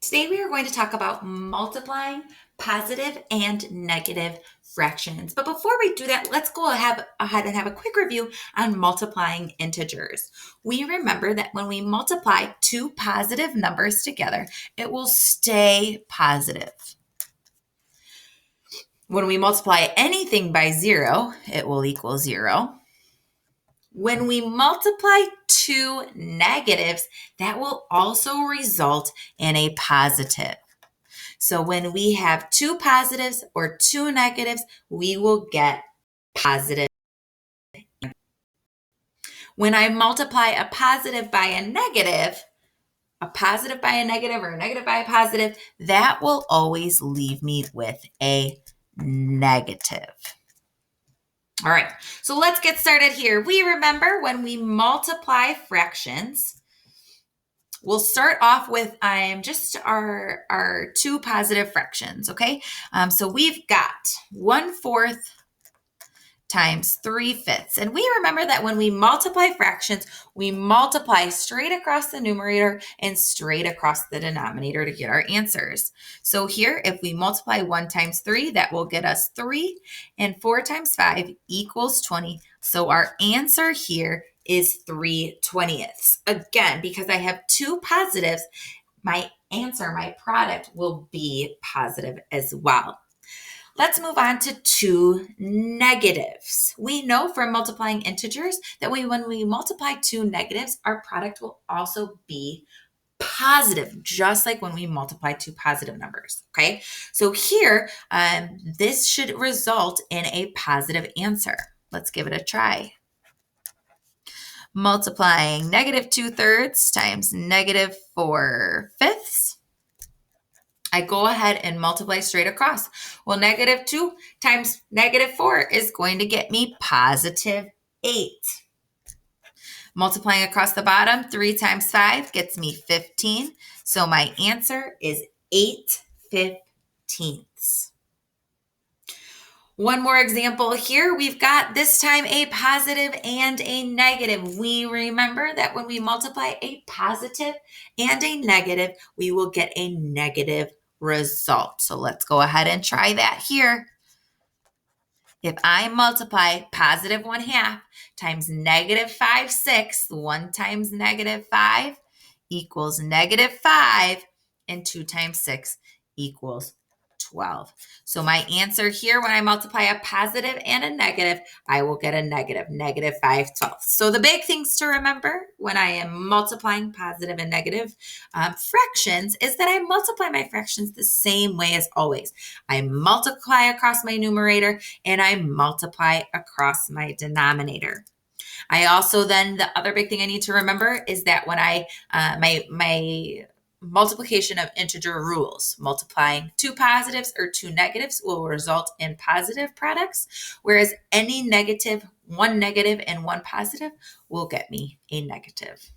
Today we are going to talk about multiplying positive and negative fractions. But before we do that, let's go ahead and have a quick review on multiplying integers. We remember that when we multiply two positive numbers together, it will stay positive. When we multiply anything by 0, it will equal 0. When we multiply two negatives, that will also result in a positive. So when we have two positives or two negatives, we will get positive. When I multiply a positive by a negative or a negative by a positive, that will always leave me with a negative. All right, so let's get started here. We remember when we multiply fractions, we'll start off with just our two positive fractions, okay? So we've got 1/4 times 3/5. And we remember that when we multiply fractions, we multiply straight across the numerator and straight across the denominator to get our answers. So here, if we multiply 1 times 3, that will get us 3, and 4 times 5 equals 20. So our answer here is 3/20. Again, because I have two positives, my answer, my product will be positive as well. Let's move on to two negatives. We know from multiplying integers that when we multiply two negatives, our product will also be positive, just like when we multiply two positive numbers, okay? So here, this should result in a positive answer. Let's give it a try. Multiplying -2/3 times -4/5. I go ahead and multiply straight across. Well, -2 times -4 is going to get me positive 8. Multiplying across the bottom, 3 times 5 gets me 15. So my answer is 8/15. One more example here. We've got this time a positive and a negative. We remember that when we multiply a positive and a negative, we will get a negative result. So let's go ahead and try that here. If I multiply positive 1/2 times -5/6, 1 times -5 equals -5, and 2 times 6 equals 12. So my answer here, when I multiply a positive and a negative, I will get a negative, -5/12. So the big things to remember when I am multiplying positive and negative fractions is that I multiply my fractions the same way as always. I multiply across my numerator and I multiply across my denominator. I also then, the other big thing I need to remember is that when my multiplication of integer rules, multiplying two positives or two negatives will result in positive products, whereas any negative, one negative and one positive will get me a negative.